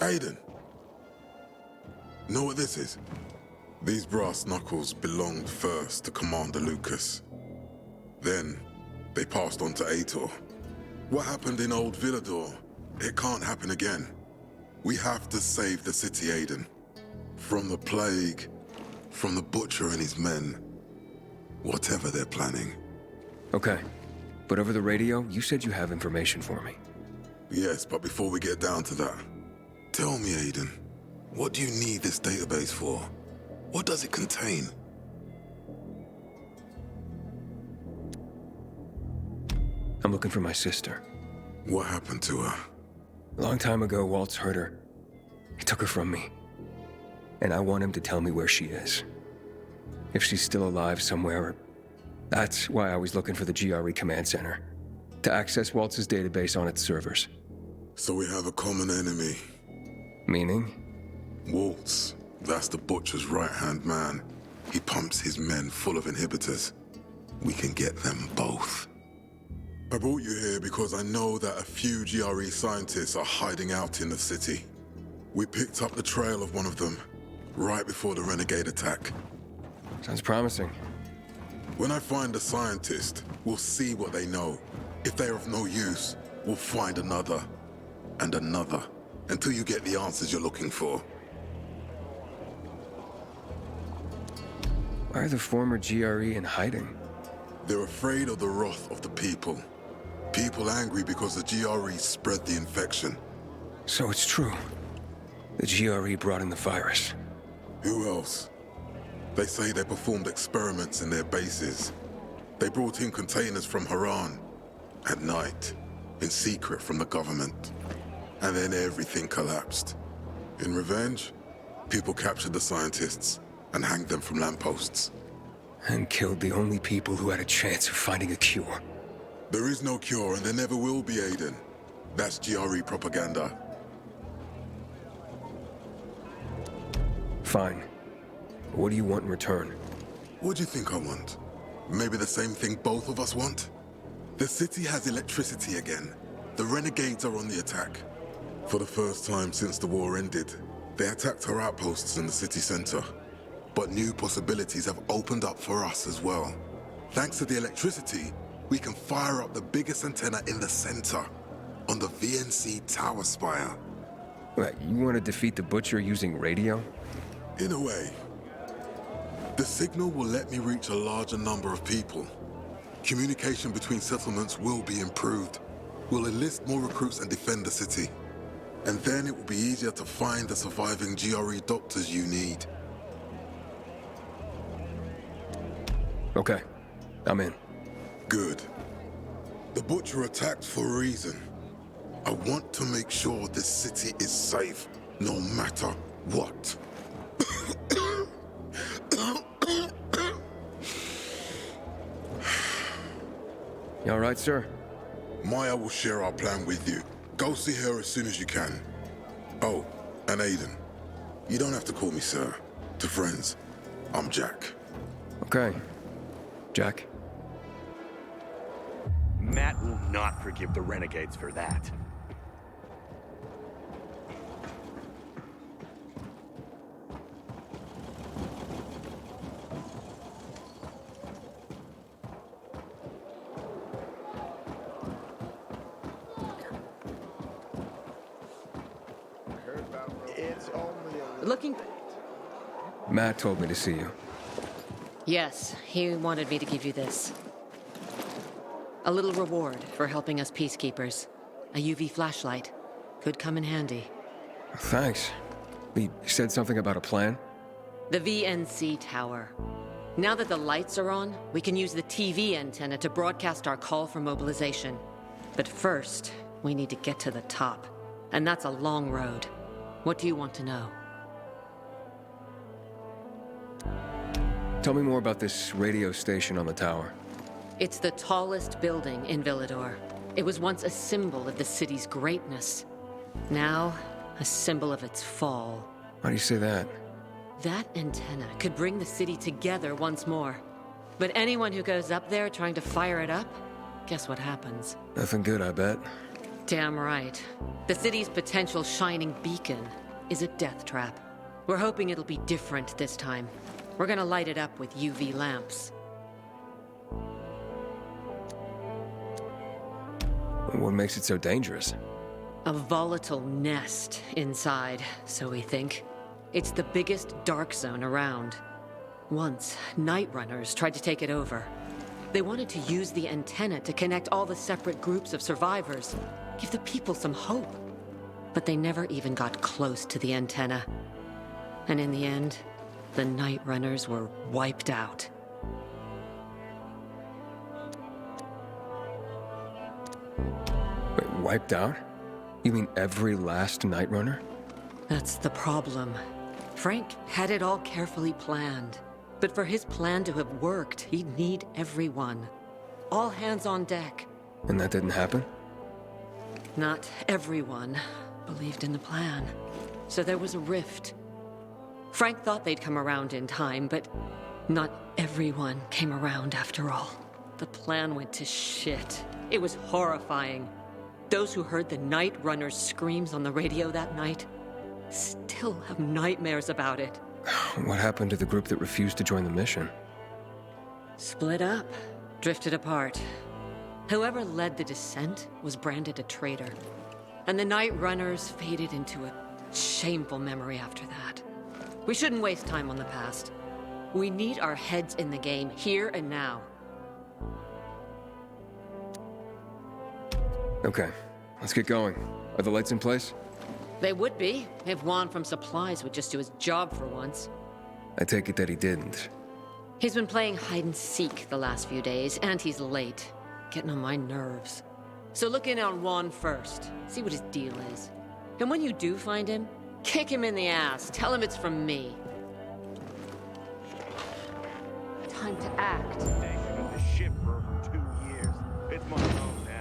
Aiden! Know what this is? These brass knuckles belonged first to Commander Lucas. Then, they passed on to Aitor. What happened in Old Villador, it can't happen again. We have to save the city, Aiden. From the plague, from the Butcher and his men. Whatever they're planning. Okay. But over the radio, you said you have information for me. Yes, but before we get down to that, tell me, Aiden, what do you need this database for? What does it contain? I'm looking for my sister. What happened to her? A long time ago, Waltz hurt her. He took her from me. And I want him to tell me where she is. If she's still alive somewhere. That's why I was looking for the GRE command center. To access Waltz's database on its servers. So we have a common enemy. Meaning? Waltz. That's the Butcher's right-hand man. He pumps his men full of inhibitors. We can get them both. I brought you here because I know that a few GRE scientists are hiding out in the city. We picked up the trail of one of them, right before the Renegade attack. Sounds promising. When I find a scientist, we'll see what they know. If they're of no use, we'll find another, and another, until you get the answers you're looking for. Why are the former GRE in hiding? They're afraid of the wrath of the people. People angry because the GRE spread the infection. So it's true. The GRE brought in the virus. Who else? They say they performed experiments in their bases. They brought in containers from Haran. At night. In secret from the government. And then everything collapsed. In revenge, people captured the scientists and hanged them from lampposts. And killed the only people who had a chance of finding a cure. There is no cure and there never will be, Aiden. That's GRE propaganda. Fine. What do you want in return? What do you think I want? Maybe the same thing both of us want? The city has electricity again. The Renegades are on the attack. For the first time since the war ended, they attacked our outposts in the city center. But new possibilities have opened up for us as well. Thanks to the electricity, we can fire up the biggest antenna in the center, on the VNC tower spire. What, you want to defeat the Butcher using radio? In a way. The signal will let me reach a larger number of people. Communication between settlements will be improved. We'll enlist more recruits and defend the city. And then it will be easier to find the surviving GRE doctors you need. Okay, I'm in. Good. The Butcher attacked for a reason. I want to make sure this city is safe, no matter what. You all right, sir? Maya will share our plan with you. Go see her as soon as you can. Oh, and Aiden. You don't have to call me sir. To friends, I'm Jack. Okay. Jack? Matt will not forgive the Renegades for that. Looking... Matt told me to see you. Yes, he wanted me to give you this. A little reward for helping us peacekeepers. A UV flashlight. Could come in handy. Thanks. He said something about a plan? The VNC tower. Now that the lights are on, we can use the TV antenna to broadcast our call for mobilization. But first, we need to get to the top. And that's a long road. What do you want to know? Tell me more about this radio station on the tower. It's the tallest building in Villador. It was once a symbol of the city's greatness. Now, a symbol of its fall. Why do you say that? That antenna could bring the city together once more. But anyone who goes up there trying to fire it up, guess what happens? Nothing good, I bet. Damn right. The city's potential shining beacon is a death trap. We're hoping it'll be different this time. We're gonna light it up with UV lamps. What makes it so dangerous? A volatile nest inside, so we think. It's the biggest dark zone around. Once, Night Runners tried to take it over. They wanted to use the antenna to connect all the separate groups of survivors, give the people some hope. But they never even got close to the antenna. And in the end, the Night Runners were wiped out. Wait, wiped out? You mean every last Night Runner? That's the problem. Frank had it all carefully planned. But for his plan to have worked, he'd need everyone. All hands on deck. And that didn't happen? Not everyone believed in the plan. So there was a rift. Frank thought they'd come around in time, but not everyone came around after all. The plan went to shit. It was horrifying. Those who heard the Night Runners' screams on the radio that night still have nightmares about it. What happened to the group that refused to join the mission? Split up, drifted apart. Whoever led the descent was branded a traitor. And the Night Runners faded into a shameful memory after that. We shouldn't waste time on the past. We need our heads in the game, here and now. Okay, let's get going. Are the lights in place? They would be, if Juan from Supplies would just do his job for once. I take it that he didn't. He's been playing hide and seek the last few days, and he's late. Getting on my nerves. So look in on Juan first, see what his deal is. And when you do find him, kick him in the ass, tell him it's from me. Time to act. Station of the ship for over 2 years. It's my home now.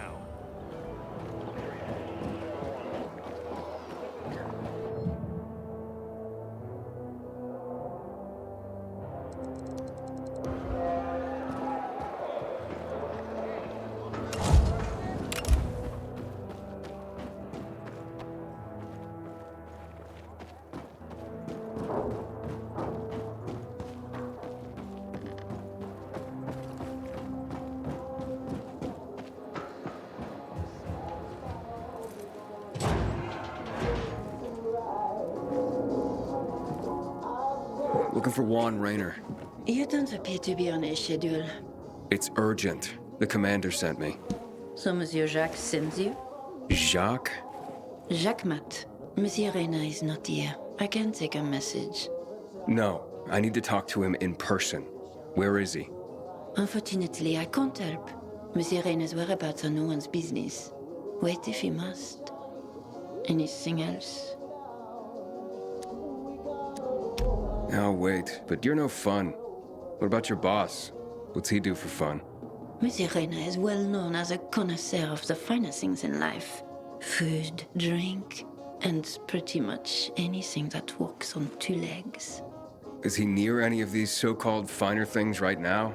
Looking for Juan Raynor. You don't appear to be on a schedule. It's urgent. The commander sent me. So Monsieur Jacques sends you? Jacques? Jacques Mat. Monsieur Reyna is not here. I can take a message. No, I need to talk to him in person. Where is he? Unfortunately, I can't help. Monsieur Reyna's whereabouts are no one's business. Wait if he must. Anything else? I'll wait, but you're no fun. What about your boss? What's he do for fun? Monsieur Reyna is well known as a connoisseur of the finer things in life. Food, drink, and pretty much anything that walks on two legs. Is he near any of these so-called finer things right now?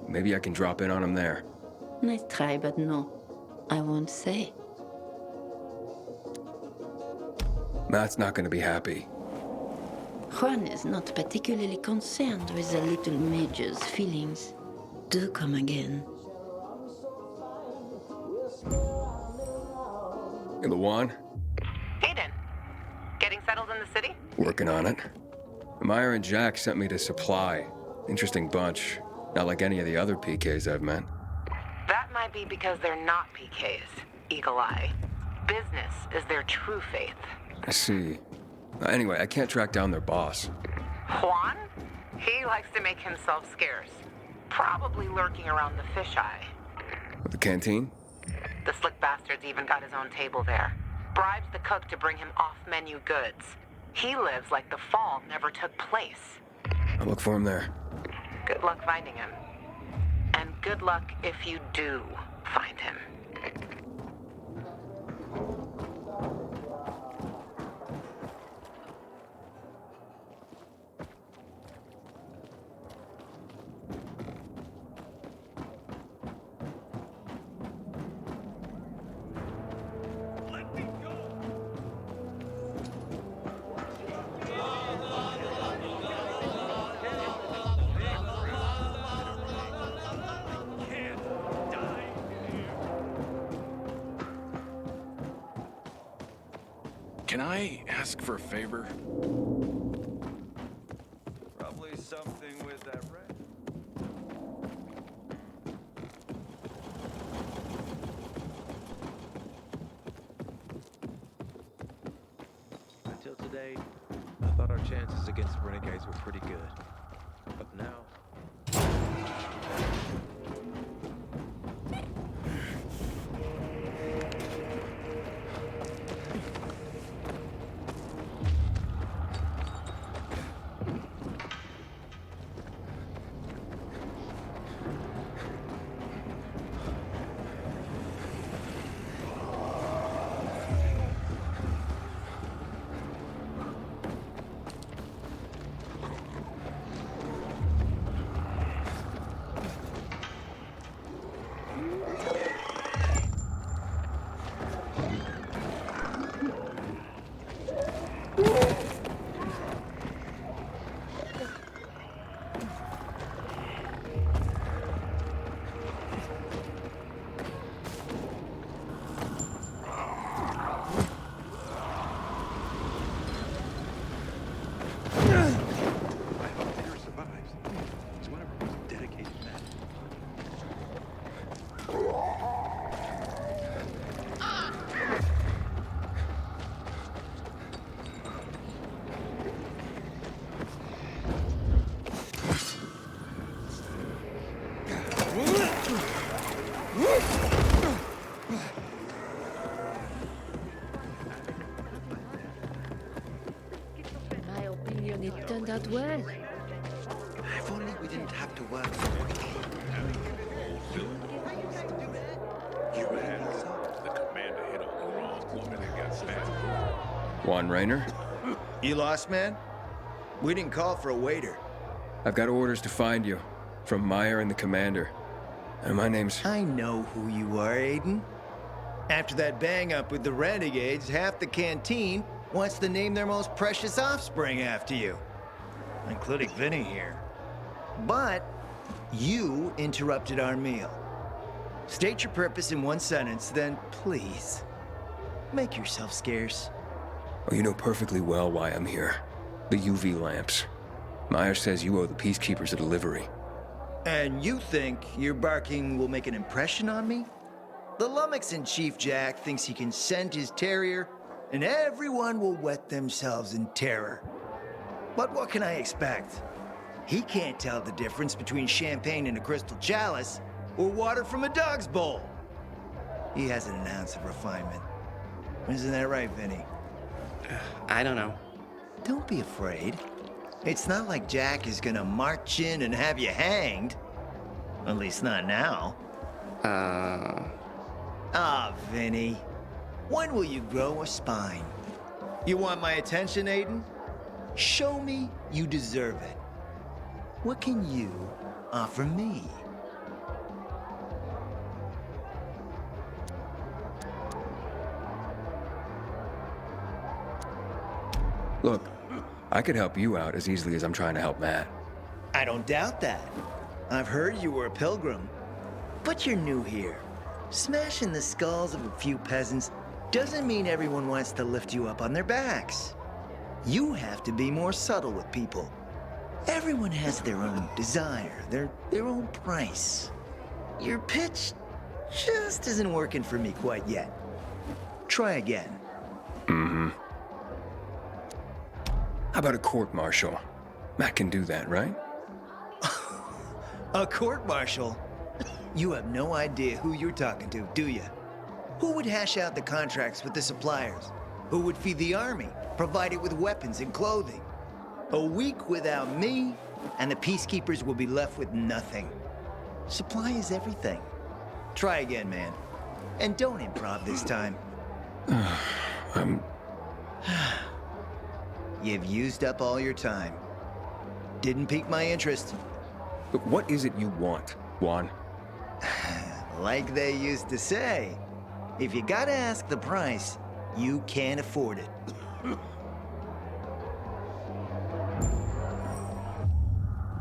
Maybe I can drop in on him there. Nice try, but no. I won't say. Matt's not gonna be happy. Juan is not particularly concerned with the little major's feelings. Do come again. In the Juan? Hayden, getting settled in the city? Working on it. Meyer and Jack sent me to Supply. Interesting bunch. Not like any of the other PKs I've met. That might be because they're not PKs, Eagle Eye. Business is their true faith. I see. Anyway, I can't track down their boss. Juan? He likes to make himself scarce. Probably lurking around the fisheye. At the canteen? The slick bastard's even got his own table there. Bribes the cook to bring him off-menu goods. He lives like the fall never took place. I'll look for him there. Good luck finding him. And good luck if you do find him. Can I ask for a favor? Probably something with that red. Until today, I thought our chances against the Renegades were pretty good. But now... I hope Peter survives. He's one of our most dedicated men. My opinion, it turned out well. If only we didn't have to work. You had the commander hit on the wrong woman and got stabbed. Juan Raynor? You lost, man? We didn't call for a waiter. I've got orders to find you. From Meyer and the commander. And my name's... I know who you are, Aiden. After that bang-up with the Renegades, half the canteen wants to name their most precious offspring after you. Including Vinny here. But you interrupted our meal. State your purpose in one sentence, then please, make yourself scarce. Oh, you know perfectly well why I'm here. The UV lamps. Meyer says you owe the Peacekeepers a delivery. And you think your barking will make an impression on me? The Lummoxan Chief Jack thinks he can scent his terrier, and everyone will wet themselves in terror. But what can I expect? He can't tell the difference between champagne in a crystal chalice or water from a dog's bowl. He hasn't an ounce of refinement. Isn't that right, Vinny? I don't know. Don't be afraid. It's not like Jack is gonna march in and have you hanged. At least not now. Ah, Vinny. When will you grow a spine? You want my attention, Aiden? Show me you deserve it. What can you offer me? Look, I could help you out as easily as I'm trying to help Matt. I don't doubt that. I've heard you were a pilgrim. But you're new here. Smashing the skulls of a few peasants doesn't mean everyone wants to lift you up on their backs. You have to be more subtle with people. Everyone has their own desire, their own price. Your pitch just isn't working for me quite yet. Try again. How about a court-martial? Matt can do that, right? A court-martial? You have no idea who you're talking to, do you? Who would hash out the contracts with the suppliers? Who would feed the army, provide it with weapons and clothing? A week without me, and the Peacekeepers will be left with nothing. Supply is everything. Try again, man. And don't improv this time. You've used up all your time. Didn't pique my interest. But what is it you want, Juan? Like they used to say, if you gotta ask the price, you can't afford it.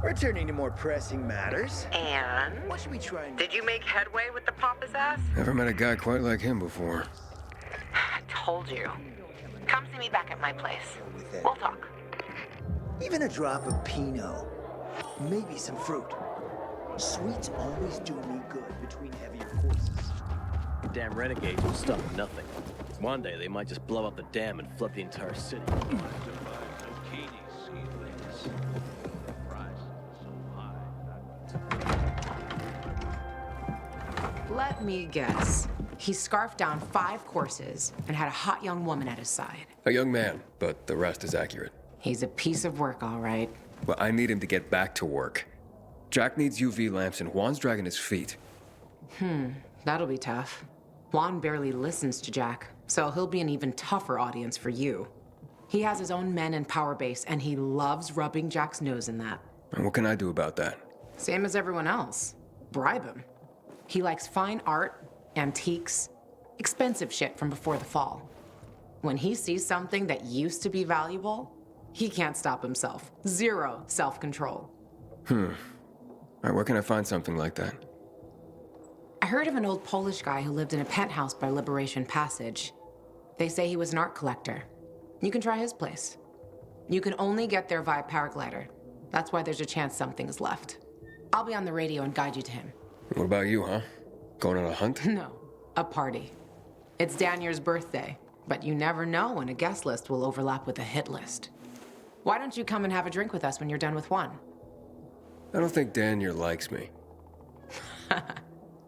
Returning to more pressing matters. And What should we try and... did you make headway with the Papa's ass? Never met a guy quite like him before. I told you. Come see me back at my place. With that. We'll talk. Even a drop of Pinot. Maybe some fruit. Sweets always do me good between heavier courses. Damn renegades will stop at nothing. One day they might just blow up the dam and flood the entire city. Let me guess. He scarfed down 5 courses and had a hot young woman at his side. A young man, but the rest is accurate. He's a piece of work, all right. Well, I need him to get back to work. Jack needs UV lamps and Juan's dragging his feet. That'll be tough. Juan barely listens to Jack, so he'll be an even tougher audience for you. He has his own men and power base, and he loves rubbing Jack's nose in that. And what can I do about that? Same as everyone else. Bribe him. He likes fine art, antiques, expensive shit from before the fall. When he sees something that used to be valuable, he can't stop himself. 0 self-control. All right, where can I find something like that? I heard of an old Polish guy who lived in a penthouse by Liberation Passage. They say he was an art collector. You can try his place. You can only get there via paraglider. That's why there's a chance something is left. I'll be on the radio and guide you to him. What about you, huh? Going on a hunt? No, a party. It's Danier's birthday, but you never know when a guest list will overlap with a hit list. Why don't you come and have a drink with us when you're done with one? I don't think Danier likes me.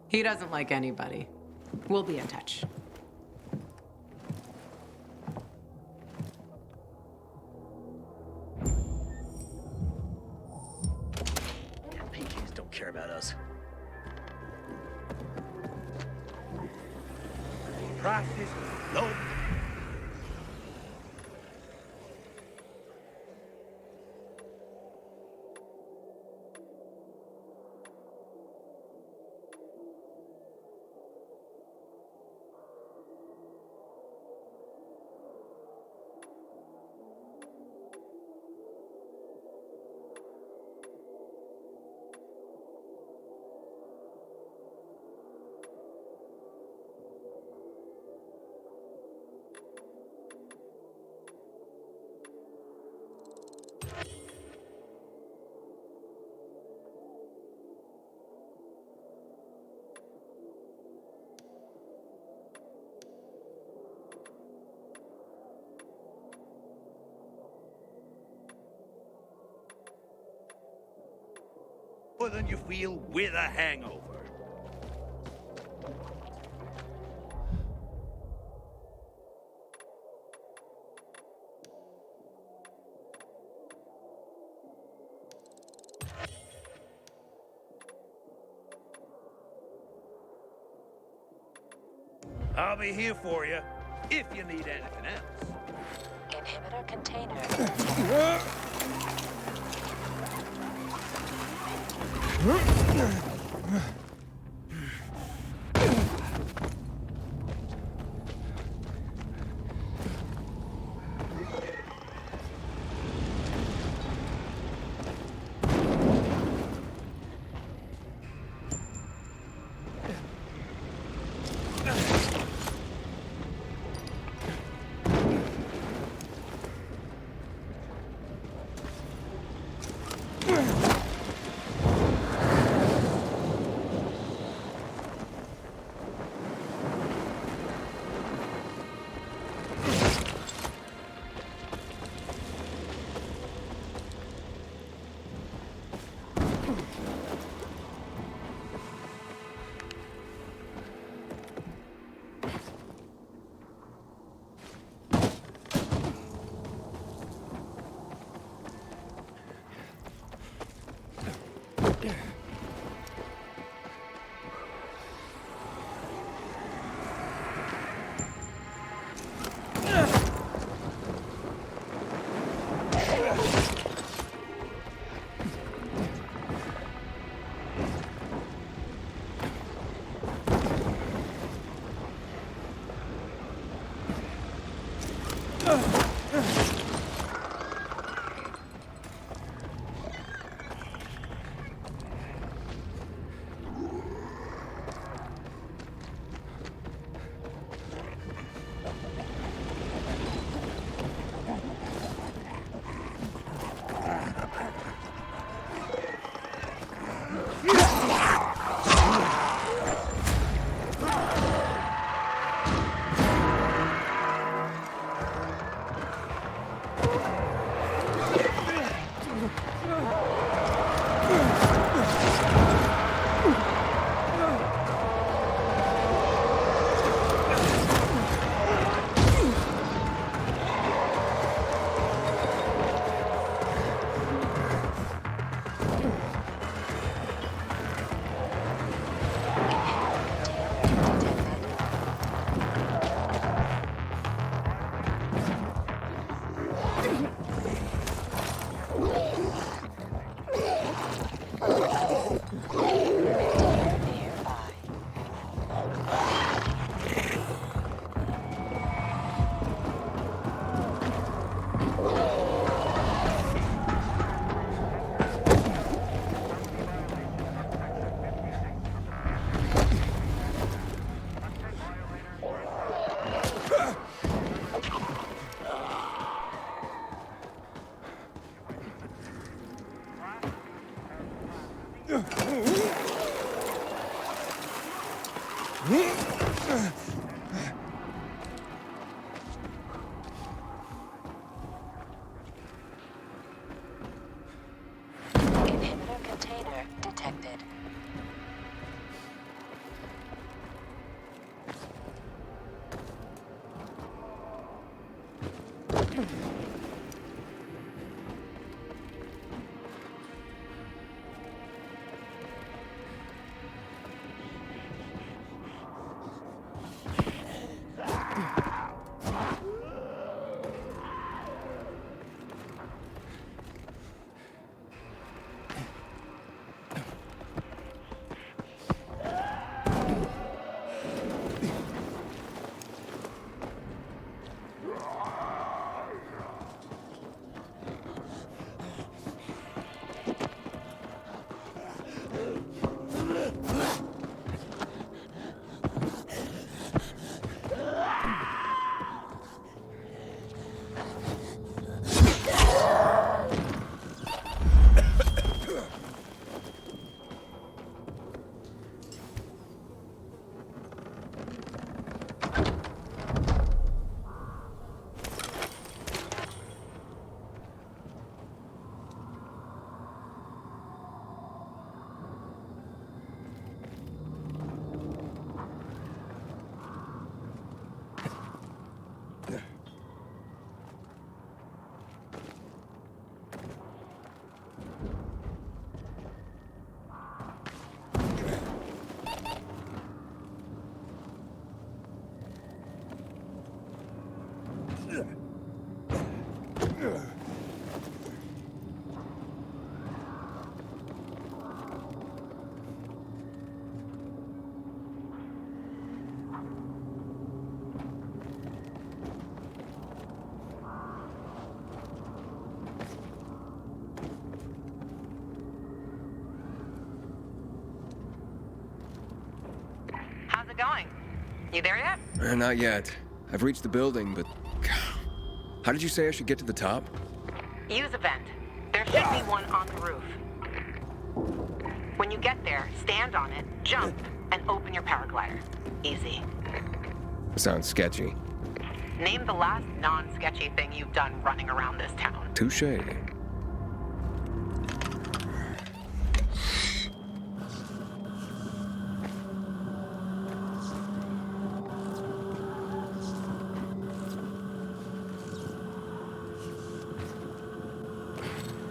He doesn't like anybody. We'll be in touch. PKs don't care about us. Prices low. More than you feel with a hangover. I'll be here for you if you need anything else. Inhibitor container. Inhibitor container detected. How's it going? You there yet? Not yet. I've reached the building, but... How did you say I should get to the top? Use a vent. There should be one on the roof. When you get there, stand on it, jump, and open your paraglider. Easy. Sounds sketchy. Name the last non-sketchy thing you've done running around this town. Touché.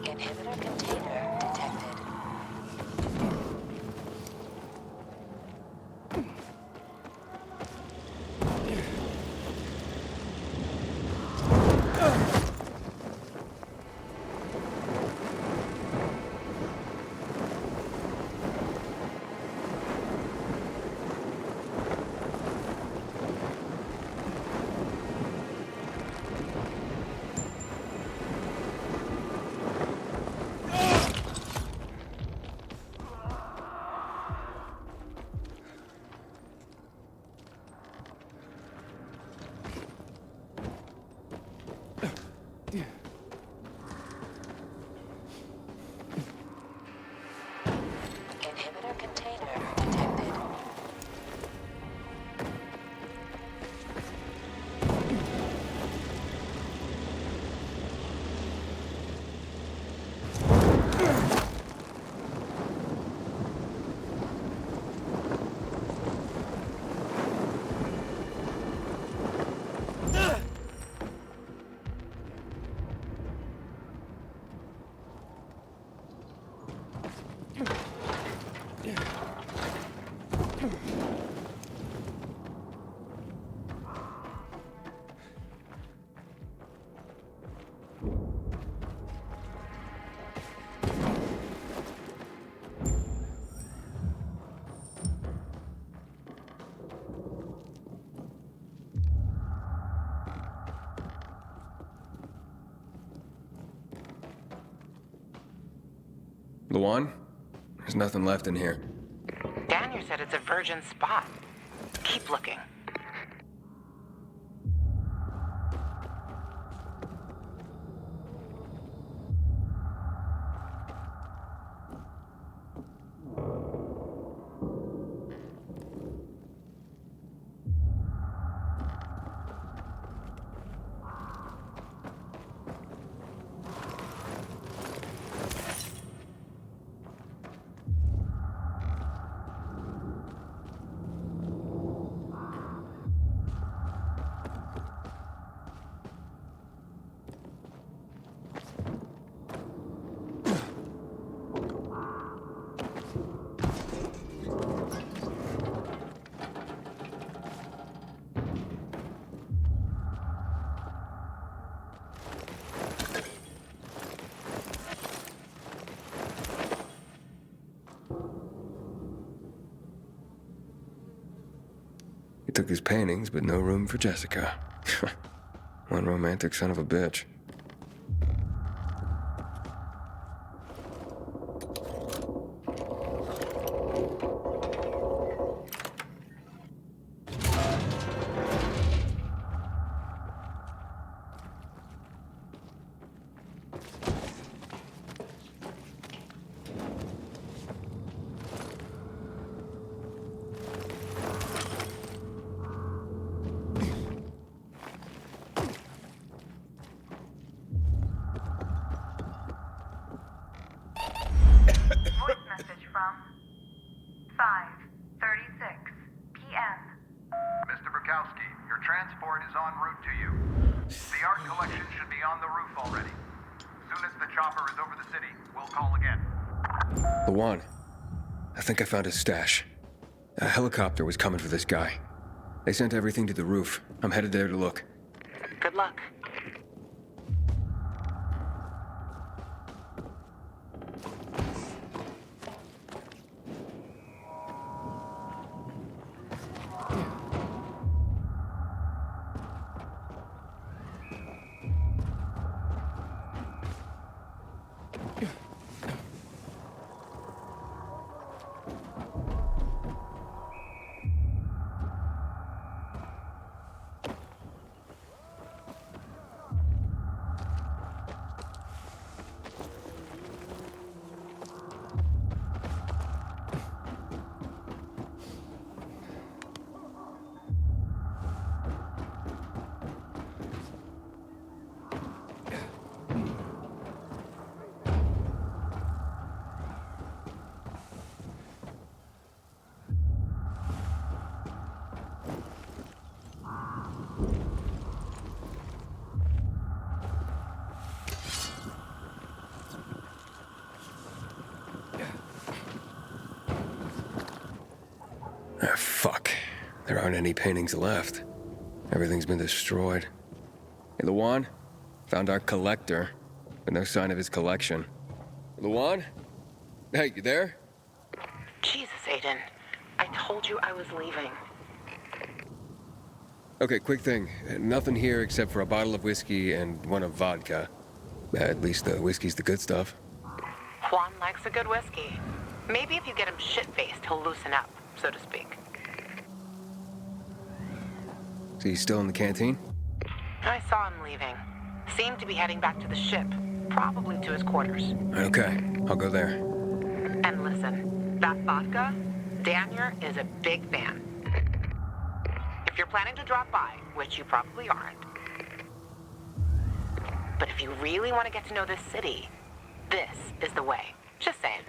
Inhibitor container detected. Inhibitor container detected. Luan? There's nothing left in here. Daniel said it's a virgin spot. Keep looking. took his paintings, but no room for Jessica. One romantic son of a bitch. Voice message from 5:36 p.m. Mr. Bukowski, your transport is en route to you. The art collection should be on the roof already. Soon as the chopper is over the city, we'll call again. Lawan, I think I found his stash. A helicopter was coming for this guy. They sent everything to the roof. I'm headed there to look. Good luck. Ah, fuck. There aren't any paintings left. Everything's been destroyed. Hey, Lawan? Found our collector, but no sign of his collection. Lawan? Hey, you there? Jesus, Aiden. I told you I was leaving. Okay, quick thing. Nothing here except for a bottle of whiskey and one of vodka. At least the whiskey's the good stuff. Juan likes a good whiskey. Maybe if you get him shit-faced, he'll loosen up, so to speak. So he's still in the canteen? I saw him leaving. Seemed to be heading back to the ship, probably to his quarters. Okay, I'll go there. And listen, that vodka, Daniel is a big fan. If you're planning to drop by, which you probably aren't, but if you really want to get to know this city, this is the way. Just saying.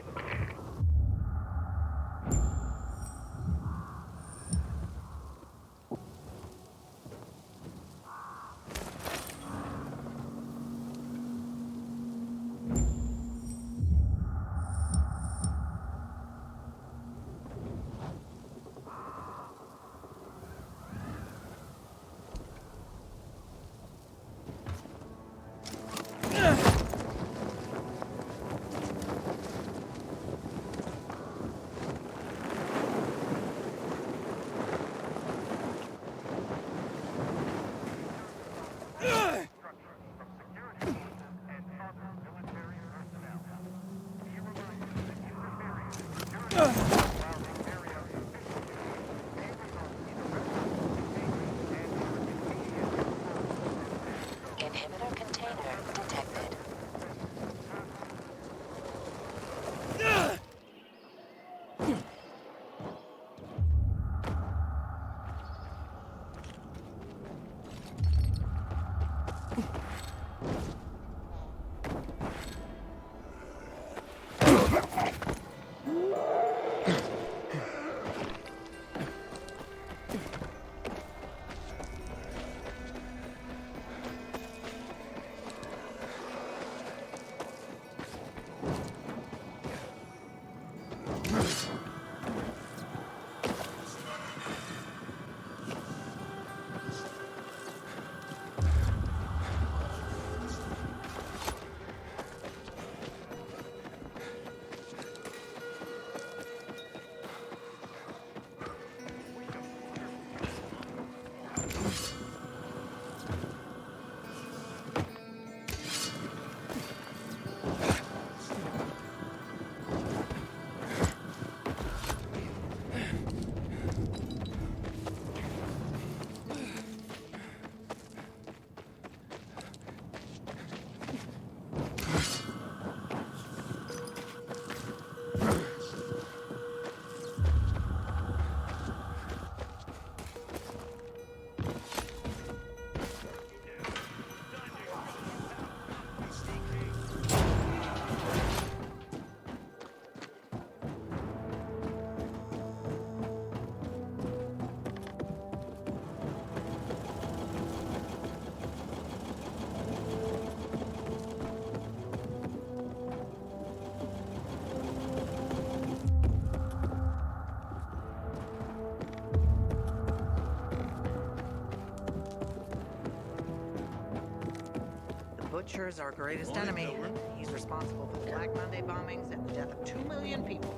Butcher's our greatest enemy. He's responsible for the Black Monday bombings and the death of 2 million people.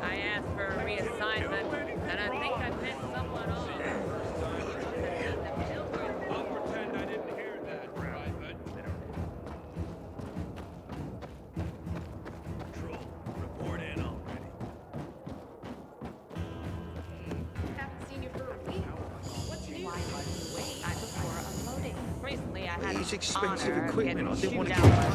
I asked for a reassignment, and I think I pissed someone off. I'll pretend I didn't hear that, Private. Control, report in already. Haven't seen you for a week. What's new? Why must you wait before unloading? Recently, I had It's the expensive honor of equipment. I getting didn't want to chewed get out.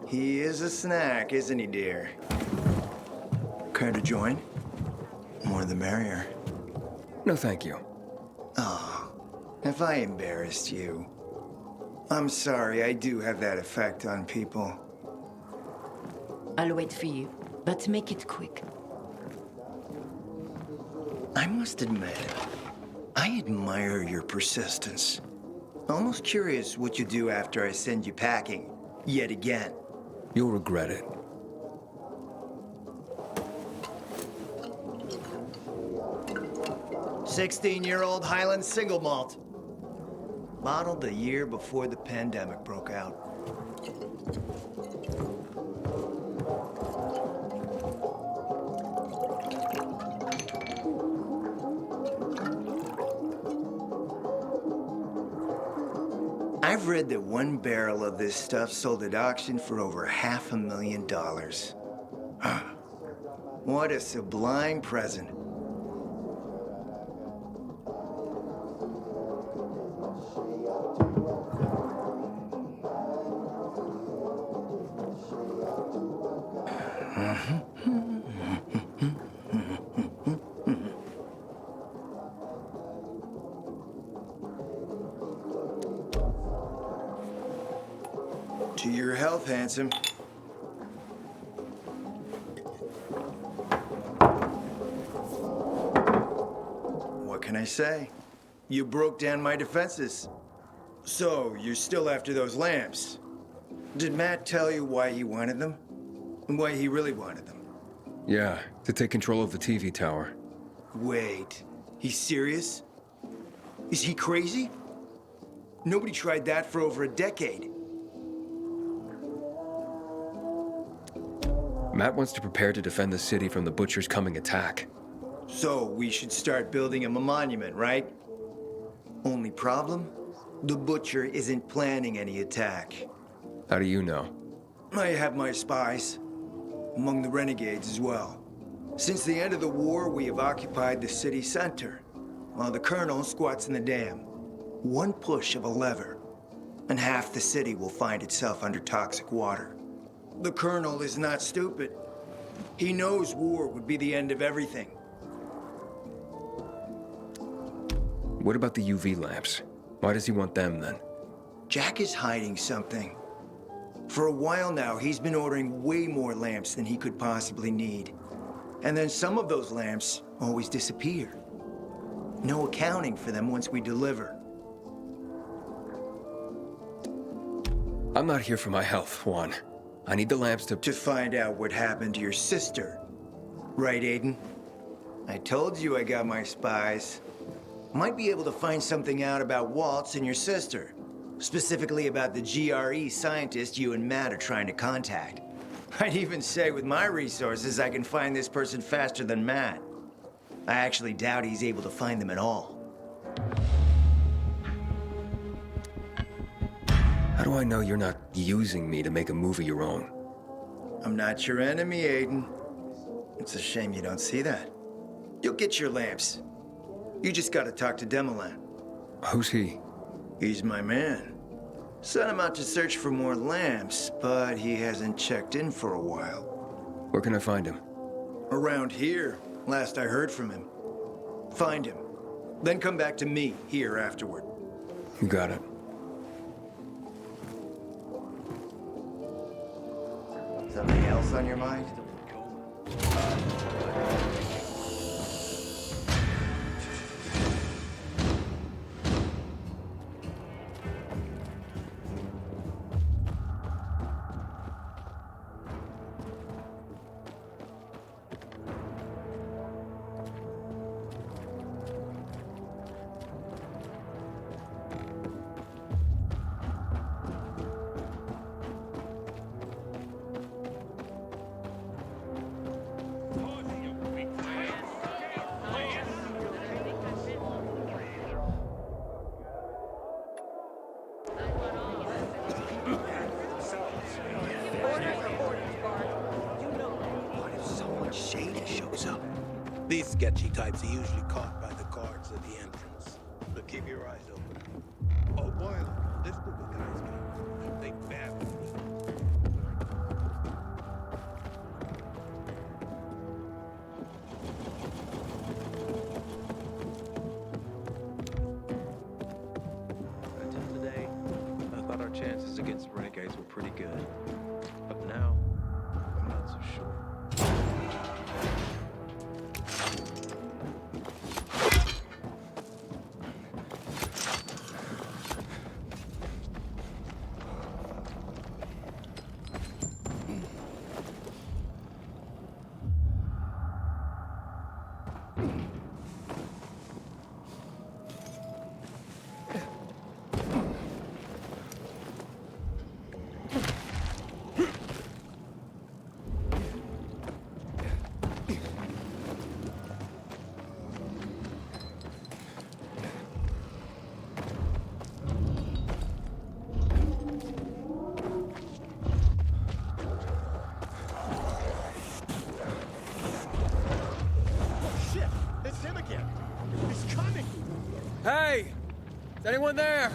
He is a snack, isn't he, dear? Care to join? More the merrier. No, thank you. Oh, if I embarrassed you. I'm sorry, I do have that effect on people. I'll wait for you, but make it quick. I must admit, I admire your persistence. Almost curious what you do after I send you packing, yet again. You'll regret it. "16-year-old Highland single malt. Bottled the year before the pandemic broke out. I've read that one barrel of this stuff sold at auction for over $500,000. What a sublime present. To your health, handsome. What can I say? You broke down my defenses. So, you're still after those lamps. Did Matt tell you why he wanted them? And why he really wanted them? Yeah, to take control of the TV tower. Wait, he's serious? Is he crazy? Nobody tried that for over a decade. Matt wants to prepare to defend the city from the Butcher's coming attack. So we should start building him a monument, right? Only problem? The Butcher isn't planning any attack. How do you know? I have my spies. Among the renegades as well. Since the end of the war, we have occupied the city center, while the Colonel squats in the dam. One push of a lever, and half the city will find itself under toxic water. The Colonel is not stupid. He knows war would be the end of everything. What about the UV lamps? Why does he want them then? Jack is hiding something. For a while now, he's been ordering way more lamps than he could possibly need. And then some of those lamps always disappear. No accounting for them once we deliver. I'm not here for my health, Juan. I need the lamps To find out what happened to your sister. Right, Aiden? I told you I got my spies. Might be able to find something out about Waltz and your sister. Specifically about the GRE scientist you and Matt are trying to contact. I'd even say with my resources, I can find this person faster than Matt. I actually doubt he's able to find them at all. How do I know you're not using me to make a move of your own? I'm not your enemy, Aiden. It's a shame you don't see that. You'll get your lamps. You just gotta talk to Demolan. Who's he? He's my man. Sent him out to search for more lamps, but he hasn't checked in for a while. Where can I find him? Around here, last I heard from him. Find him. Then come back to me here afterward. You got it. Something else on your mind? These sketchy types are usually caught by the guards at the entrance. So keep your eyes open. Oh boy, look, this group of guys came. They badly need it. Until today, I thought our chances against the Renegades were pretty good. But now, I'm not so sure. Hey! Is anyone there?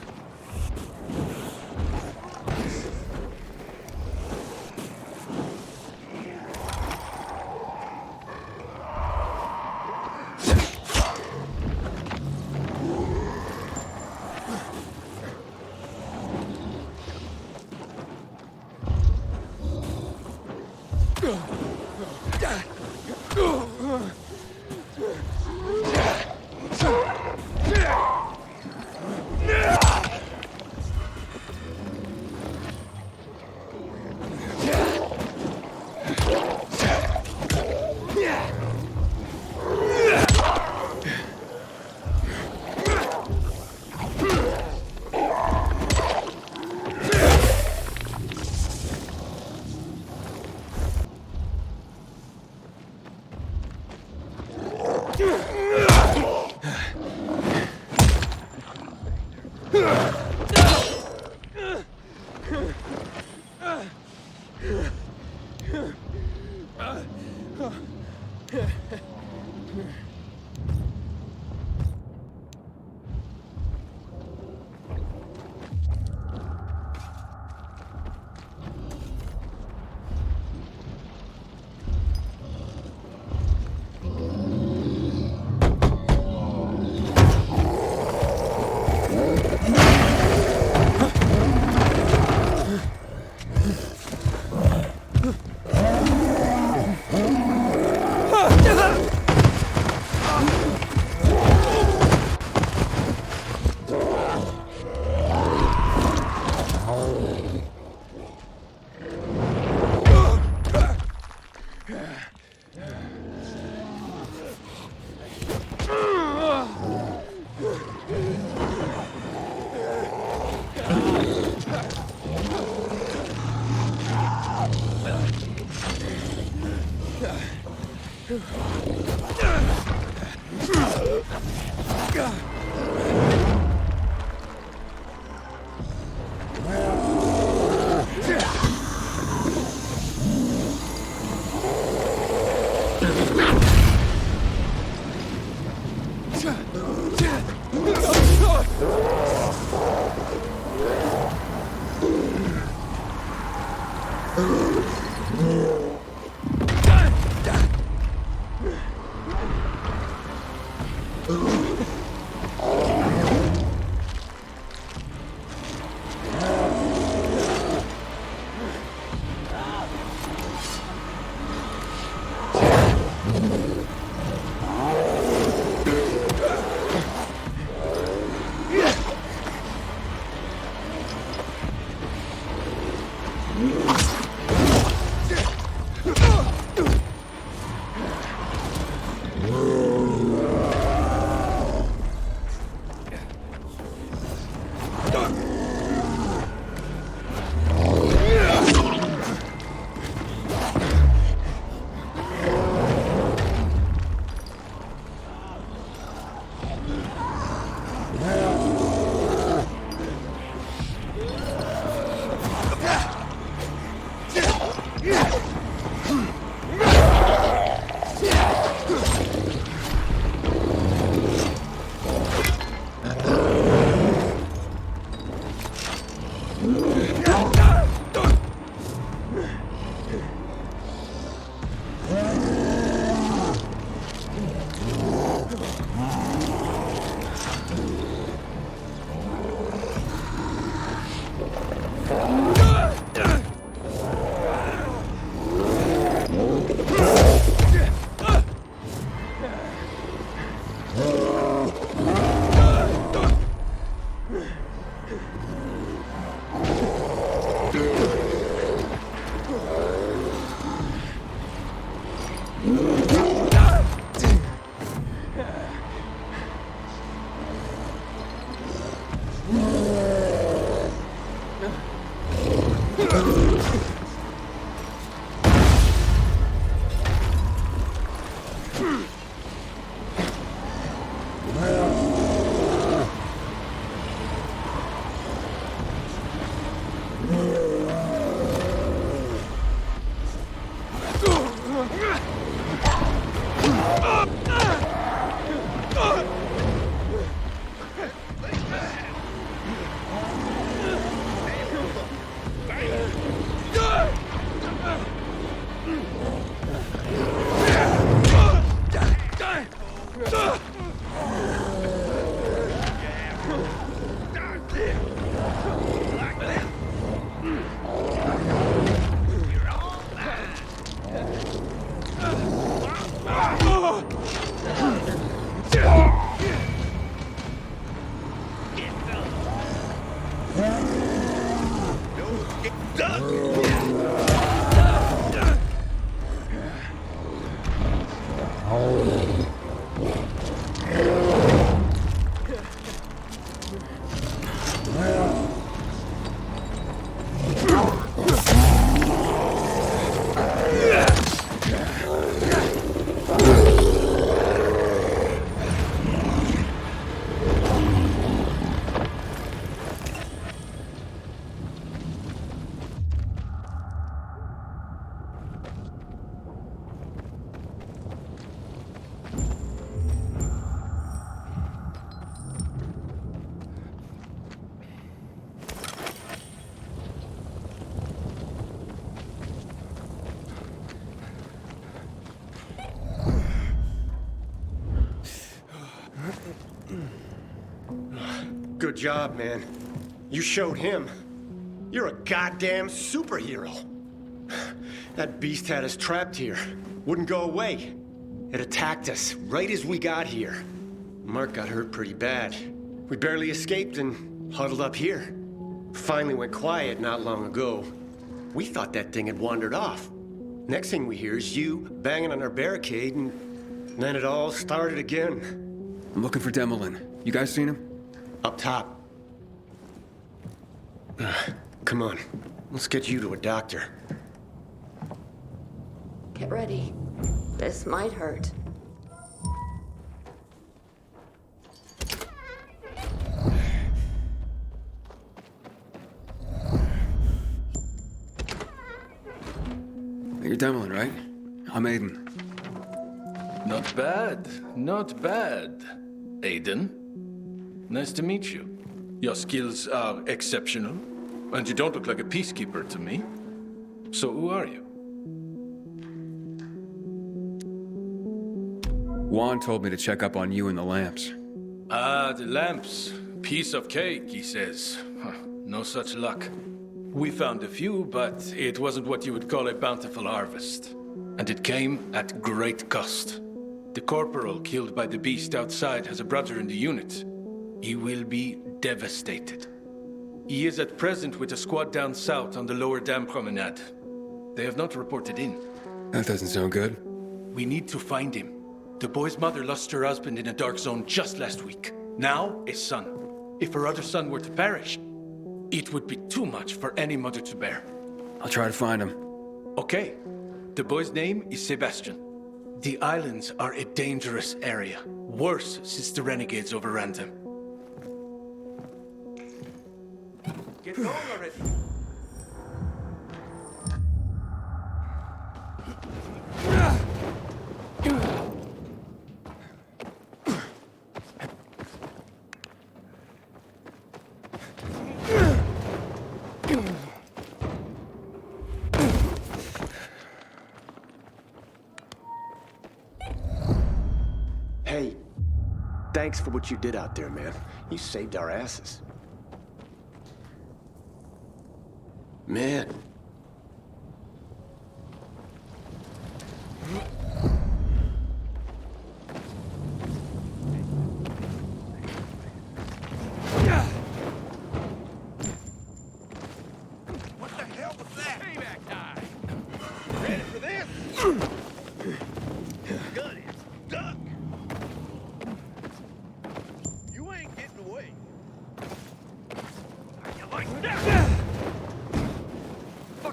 Good job, man. You showed him. You're a goddamn superhero. That beast had us trapped here. Wouldn't go away. It attacked us right as we got here. Mark got hurt pretty bad. We barely escaped and huddled up here. Finally went quiet not long ago. We thought that thing had wandered off. Next thing we hear is you banging on our barricade, and then it all started again. I'm looking for Demolin. You guys seen him? Up top. Come on. Let's get you to a doctor. Get ready. This might hurt. You're Demolin, right? I'm Aiden. Not bad. Not bad. Aiden. Nice to meet you. Your skills are exceptional, and you don't look like a peacekeeper to me. So who are you? Juan told me to check up on you and the lamps. Ah, the lamps. Piece of cake, he says. Huh, no such luck. We found a few, but it wasn't what you would call a bountiful harvest. And it came at great cost. The corporal killed by the beast outside has a brother in the unit. He will be devastated. He is at present with a squad down south on the lower dam promenade. They have not reported in. That doesn't sound good. We need to find him. The boy's mother lost her husband in a dark zone just last week. Now, a son. If her other son were to perish, it would be too much for any mother to bear. I'll try to find him. Okay. The boy's name is Sebastian. The islands are a dangerous area. Worse since the renegades overran them. Get going already. Hey, thanks for what you did out there, man. You saved our asses. Man. What the hell was that? Payback time. Ready for this? Gun it. Duck. You ain't getting away. How you like that?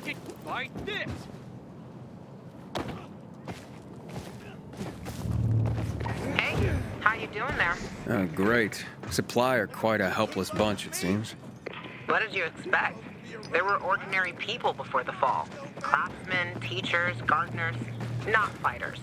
it like this. Hey, how you doing there? Oh, great. Supply are quite a helpless bunch, it seems. What did you expect? There were ordinary people before the fall. Craftsmen, teachers, gardeners, not fighters.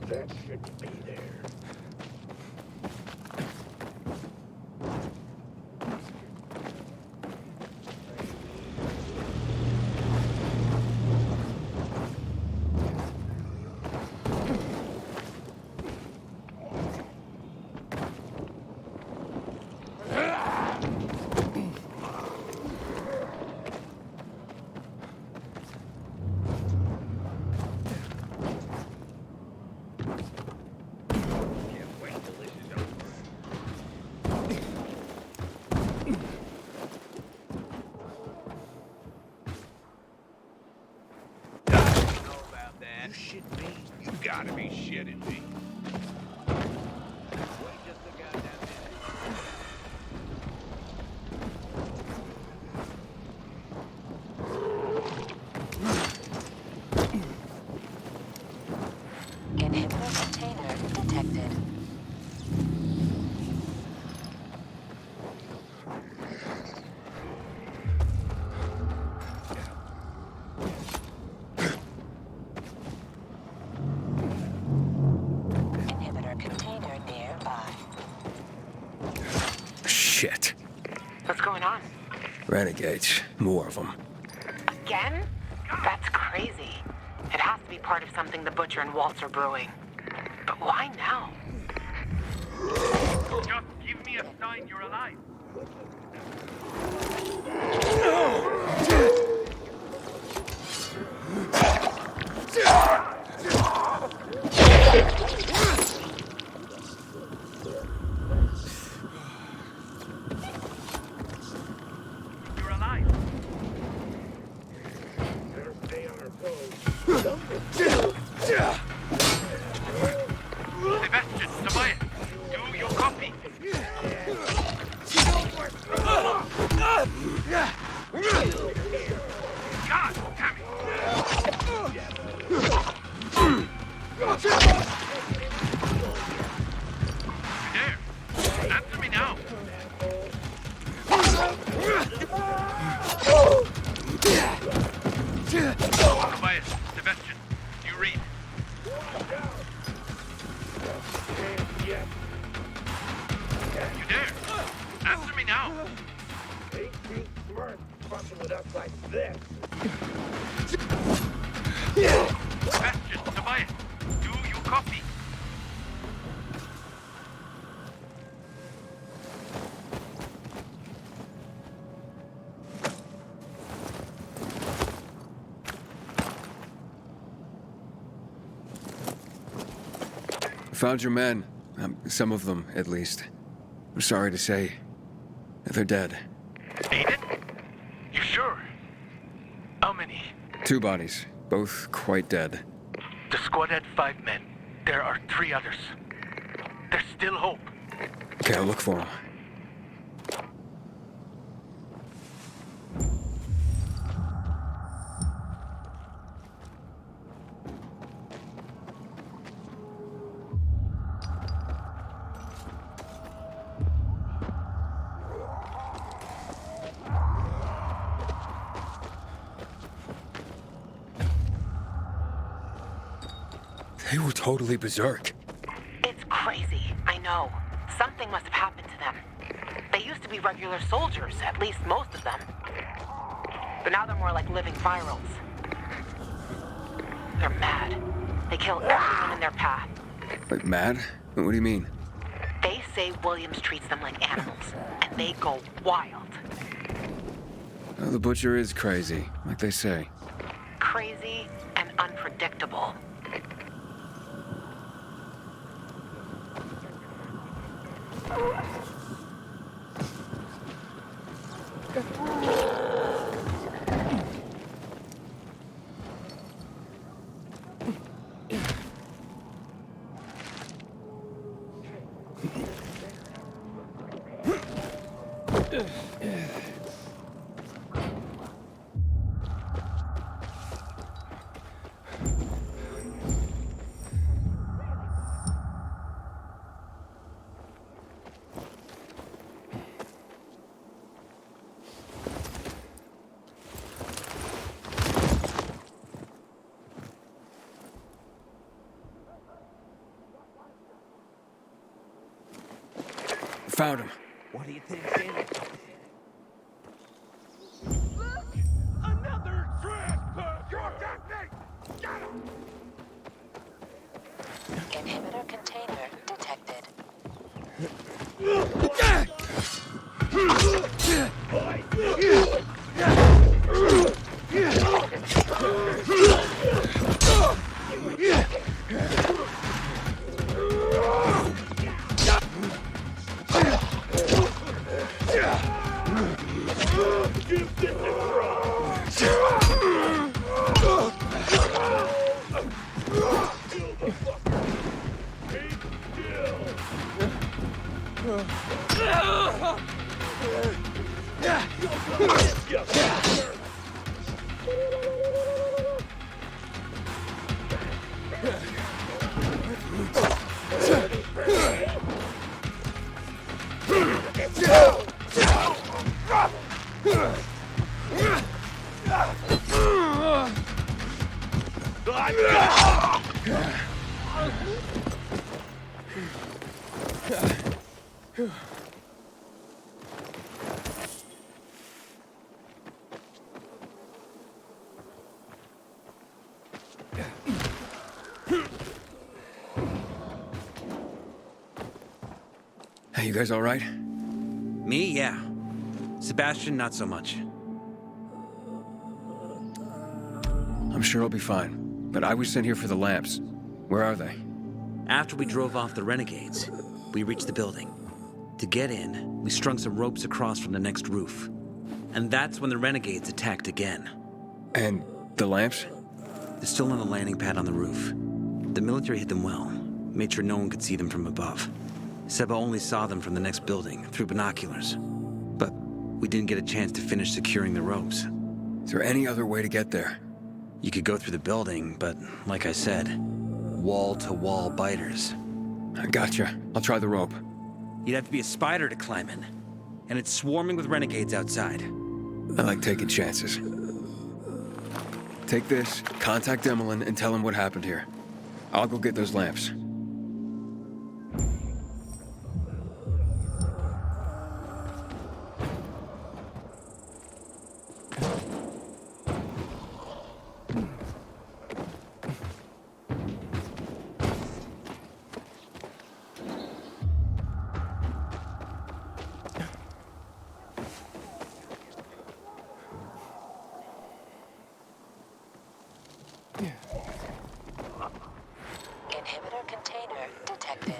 That shouldn't be there. You shitting me? You gotta be shitting me. Inhibitor container detected. Inhibitor container nearby. Shit. What's going on? Renegades. More of them. Again? That's crazy. It has to be part of something the Butcher and Waltz are brewing. But why now? Just give me a sign you're alive. You're alive. Better stay on our toes. Sebastian, Tobias, do your copy. God damn it. There. Answer me now. Tobias, Sebastian, do you read? You dare? Answer me now. Ain't too smart fucking with us like this. Sebastian, Tobias, do you copy? Found your men. Some of them, at least. I'm sorry to say, they're dead. Aiden? You sure? How many? 2 bodies, both quite dead. The squad had 5 men. There are 3 others. There's still hope. Okay, I'll look for them. They were totally berserk. It's crazy, I know. Something must have happened to them. They used to be regular soldiers, at least most of them. But now they're more like living virals. They're mad. They kill everyone in their path. Like mad? What do you mean? They say Williams treats them like animals, and they go wild. Oh, the Butcher is crazy, like they say. Crazy and unpredictable. Found him. What do you think's in it? Another transfer! Your technique! Get him! Inhibitor container detected. Hey, you guys all right? Me, yeah. Sebastian, not so much. I'm sure I'll be fine. But I was sent here for the lamps. Where are they? After we drove off the renegades, we reached the building. To get in, we strung some ropes across from the next roof. And that's when the renegades attacked again. And the lamps? They're still on the landing pad on the roof. The military hid them well, made sure no one could see them from above. Seba only saw them from the next building, through binoculars. But we didn't get a chance to finish securing the ropes. Is there any other way to get there? You could go through the building, but like I said, wall-to-wall biters. I gotcha. I'll try the rope. You'd have to be a spider to climb in. And it's swarming with renegades outside. I like taking chances. Take this, contact Emmeline, and tell him what happened here. I'll go get those lamps. Inhibitor container detected.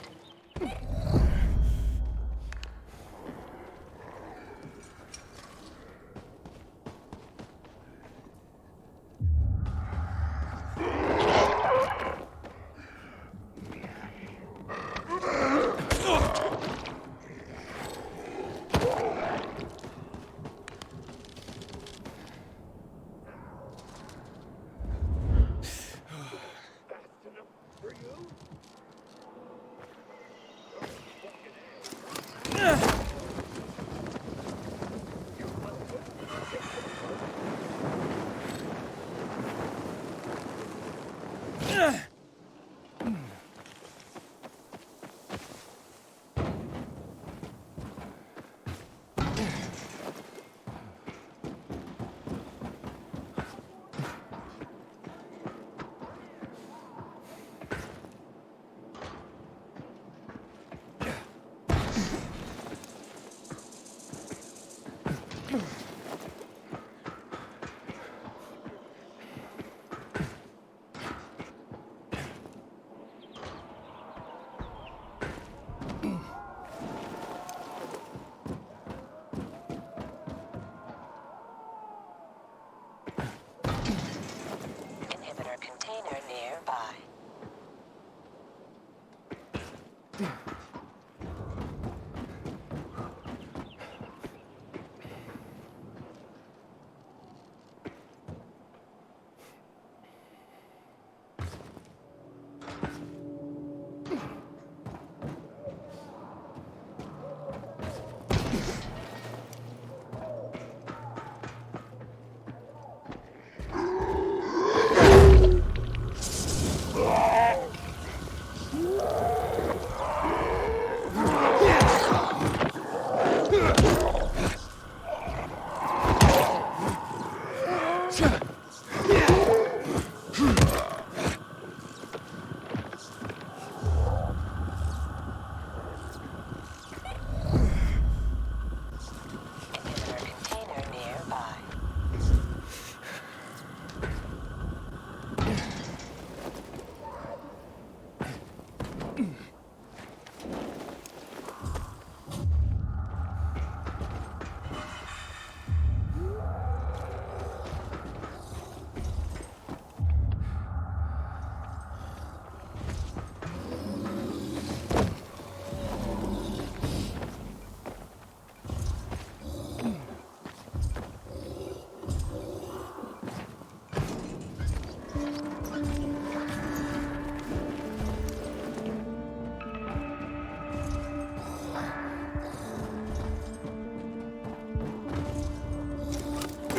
Inhibitor container nearby.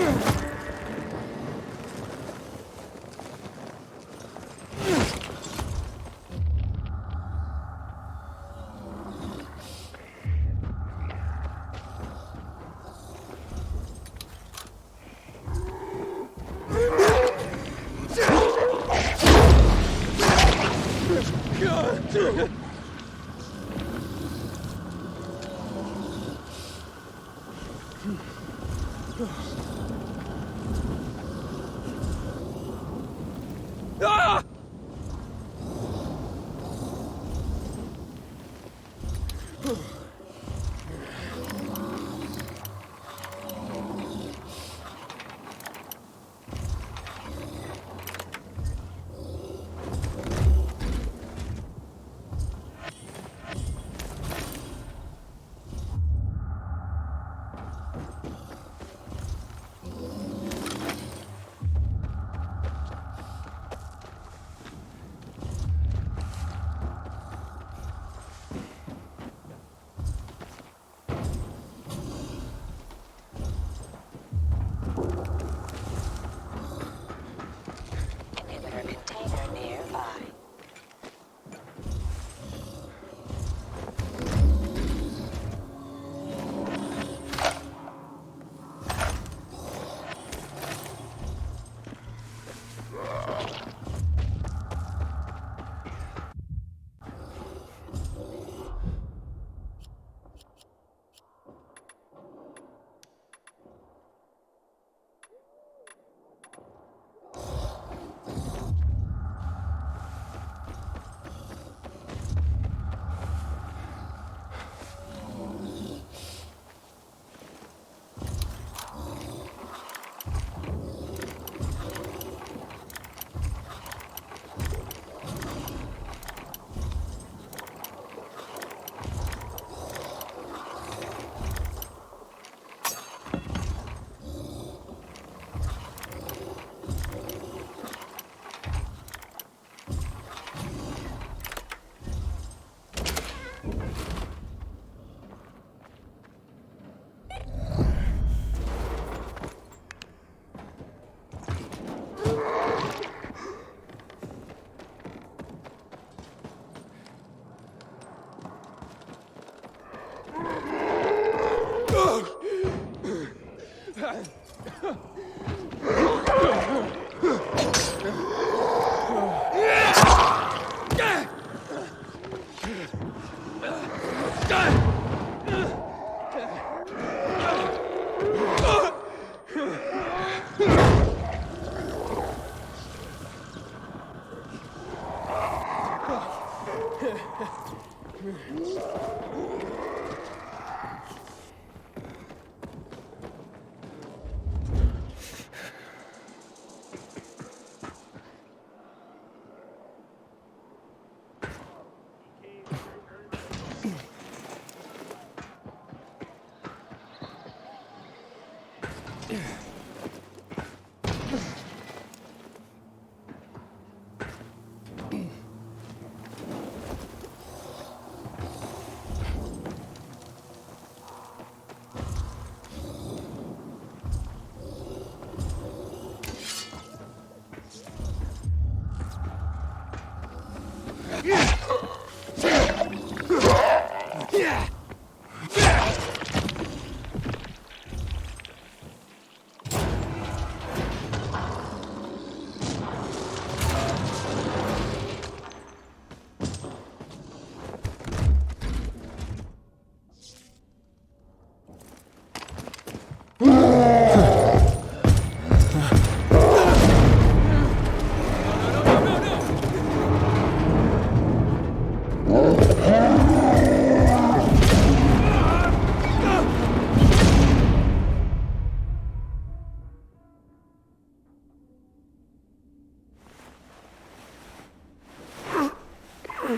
Ah! Inhibitor container nearby.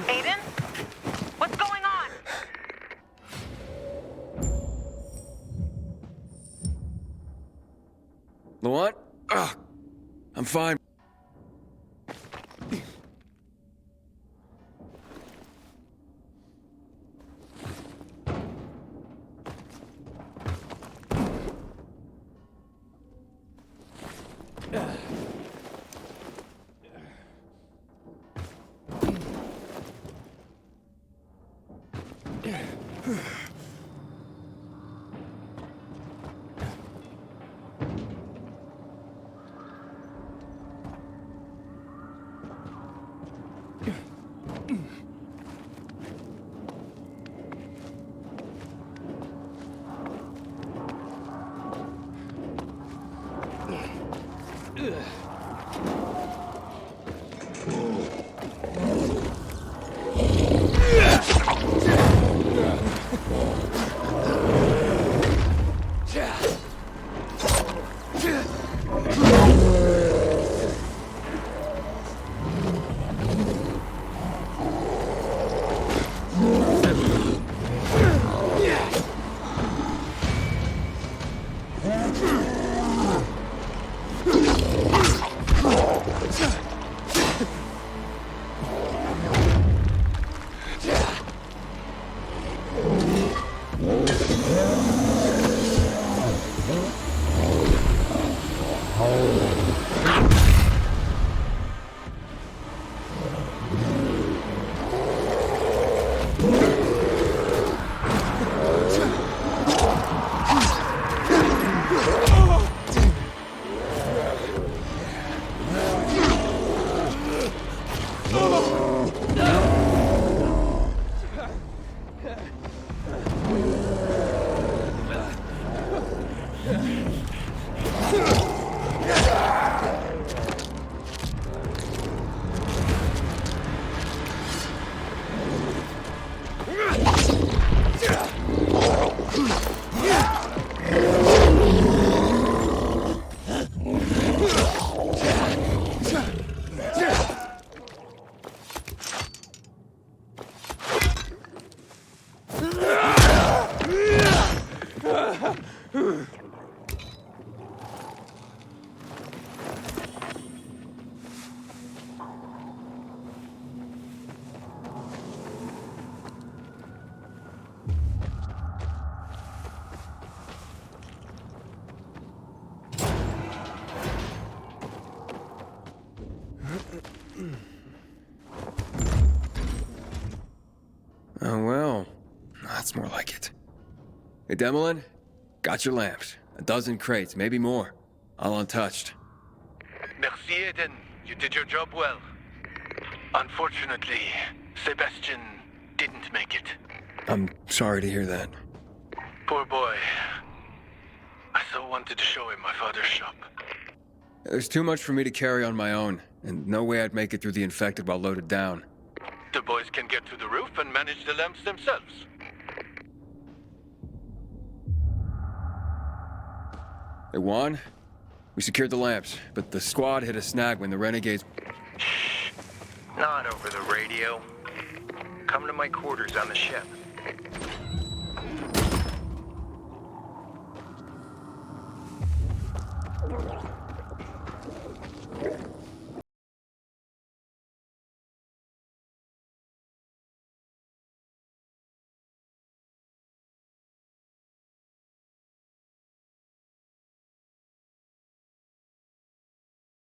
Aiden? What's going on? Laurent? I'm fine. Oh, well. That's more like it. Hey, Demolin? Got your lamps. 12 crates, maybe more. All untouched. Merci, Eden. You did your job well. Unfortunately, Sebastian didn't make it. I'm sorry to hear that. Poor boy. I so wanted to show him my father's shop. There's too much for me to carry on my own, and no way I'd make it through the infected while loaded down. The boys can get to the roof and manage the lamps themselves. Hey, Juan? We secured the lamps, but the squad hit a snag when the renegades... Shh. Not over the radio. Come to my quarters on the ship.